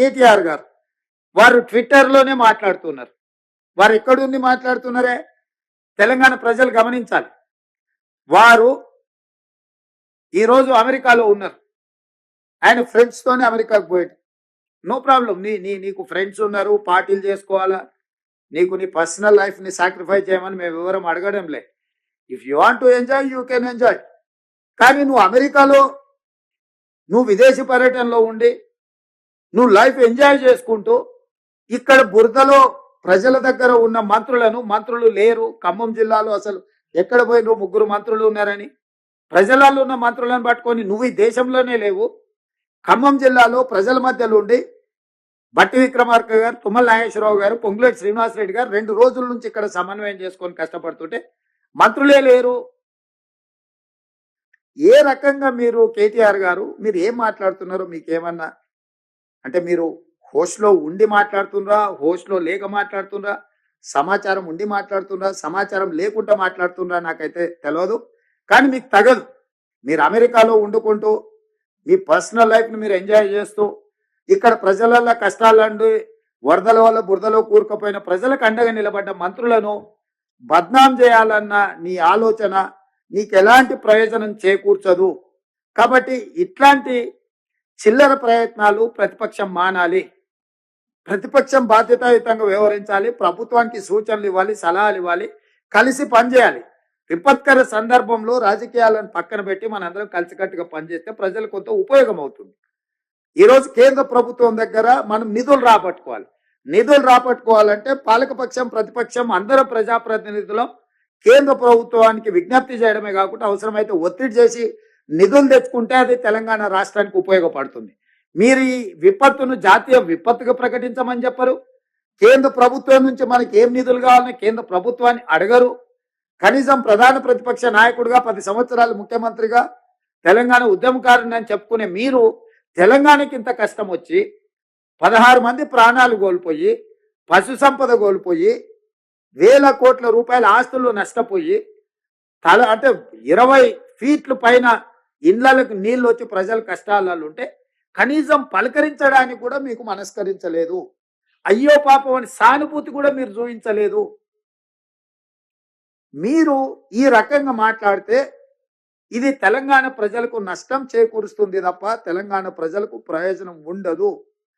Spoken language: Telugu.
కేటీఆర్ గారు వారు ట్విట్టర్లోనే మాట్లాడుతున్నారు. వారు ఎక్కడుండి మాట్లాడుతున్నారే? తెలంగాణ ప్రజలు గమనించాలి. వారు ఈరోజు అమెరికాలో ఉన్నారు. ఆయన ఫ్రెండ్స్తోనే అమెరికాకు పోయాడు. No problem. నీకు ఫ్రెండ్స్ ఉన్నారు, పార్టీలు చేసుకోవాలా, నీకు నీ పర్సనల్ లైఫ్ని సాక్రిఫైస్ చేయమని మేము వివరం అడగడంలే. If you want to enjoy you can enjoy. కానీ నువ్వు అమెరికాలో నువ్వు విదేశీ పర్యటనలో ఉండి నువ్వు లైఫ్ ఎంజాయ్ చేసుకుంటూ ఇక్కడ బురదలో ప్రజల దగ్గర ఉన్న మంత్రులు లేరు. ఖమ్మం జిల్లాలో అసలు ఎక్కడ పోయినరు? 3 మంత్రులు ఉన్నారని ప్రజలలో ఉన్న మంత్రులను పట్టుకొని నువ్వు ఈ దేశంలోనే లేవు. ఖమ్మం జిల్లాలో ప్రజల మధ్యలో ఉండి బట్టి విక్రమార్క గారు, తుమ్మల నాగేశ్వరరావు గారు, పొంగులేటి శ్రీనివాసరెడ్డి గారు 2 రోజుల నుంచి ఇక్కడ సమన్వయం చేసుకొని కష్టపడుతుంటే మంత్రులే లేరు. ఏ రకంగా మీరు కేటీఆర్ గారు మీరు ఏం మాట్లాడుతున్నారో మీకేమన్నా అంటే మీరు హోస్ట్లో ఉండి మాట్లాడుతున్నారా, హోస్ట్లో లేక మాట్లాడుతున్నారా, సమాచారం ఉండి మాట్లాడుతున్నారా, సమాచారం లేకుండా మాట్లాడుతున్నారా నాకైతే తెలియదు. కానీ మీకు తగదు. మీరు అమెరికాలో వండుకుంటూ మీ పర్సనల్ లైఫ్ని మీరు ఎంజాయ్ చేస్తూ ఇక్కడ ప్రజల కష్టాలండి వరదల వల్ల బురదలో కూరుకుపోయిన ప్రజలకు అండగా నిలబడ్డ మంత్రులను బద్నాం చేయాలన్న నీ ఆలోచన నీకు ఎలాంటి ప్రయోజనం చేకూర్చదు. కాబట్టి ఇట్లాంటి చిల్లర ప్రయత్నాలు ప్రతిపక్షం మానాలి. ప్రతిపక్షం బాధ్యతాయుతంగా వ్యవహరించాలి. ప్రభుత్వానికి సూచనలు ఇవ్వాలి, సలహాలు ఇవ్వాలి, కలిసి పనిచేయాలి. విపత్కర సందర్భంలో రాజకీయాలను పక్కన పెట్టి మనందరం కలిసికట్టుగా పనిచేస్తే ప్రజలకు కొంత ఉపయోగం అవుతుంది. ఈరోజు కేంద్ర ప్రభుత్వం దగ్గర మనం నిధులు రాబట్టుకోవాలంటే పాలకపక్షం ప్రతిపక్షం అందరూ ప్రజాప్రతినిధులు కేంద్ర ప్రభుత్వానికి విజ్ఞప్తి చేయడమే కాకుండా అవసరమైతే ఒత్తిడి చేసి నిధులు తెచ్చుకుంటే అది తెలంగాణ రాష్ట్రానికి ఉపయోగపడుతుంది. మీరు ఈ విపత్తును జాతీయ విపత్తుగా ప్రకటించమని చెప్పరు. కేంద్ర ప్రభుత్వం నుంచి మనకి ఏం నిధులు కావాలని కేంద్ర ప్రభుత్వాన్ని అడగరు. కనీసం ప్రధాన ప్రతిపక్ష నాయకుడిగా 10 సంవత్సరాలు ముఖ్యమంత్రిగా తెలంగాణ ఉద్యమకారుని అని చెప్పుకునే మీరు తెలంగాణకి ఇంత కష్టం వచ్చి 16 మంది ప్రాణాలు కోల్పోయి, పశు సంపద కోల్పోయి, వేల కోట్ల రూపాయల ఆస్తులు నష్టపోయి అంటే 20 ఫీట్ల పైన ఇళ్లకు నీళ్ళు వచ్చి ప్రజలు కష్టాలలో ఉంటే కనీసం పలకరించడానికి కూడా మీకు మనస్కరించలేదు. అయ్యో పాపం అని సానుభూతి కూడా మీరు చూపించలేదు. మీరు ఈ రకంగా మాట్లాడితే ఇది తెలంగాణ ప్రజలకు నష్టం చేకూరుస్తుంది తప్ప తెలంగాణ ప్రజలకు ప్రయోజనం ఉండదు.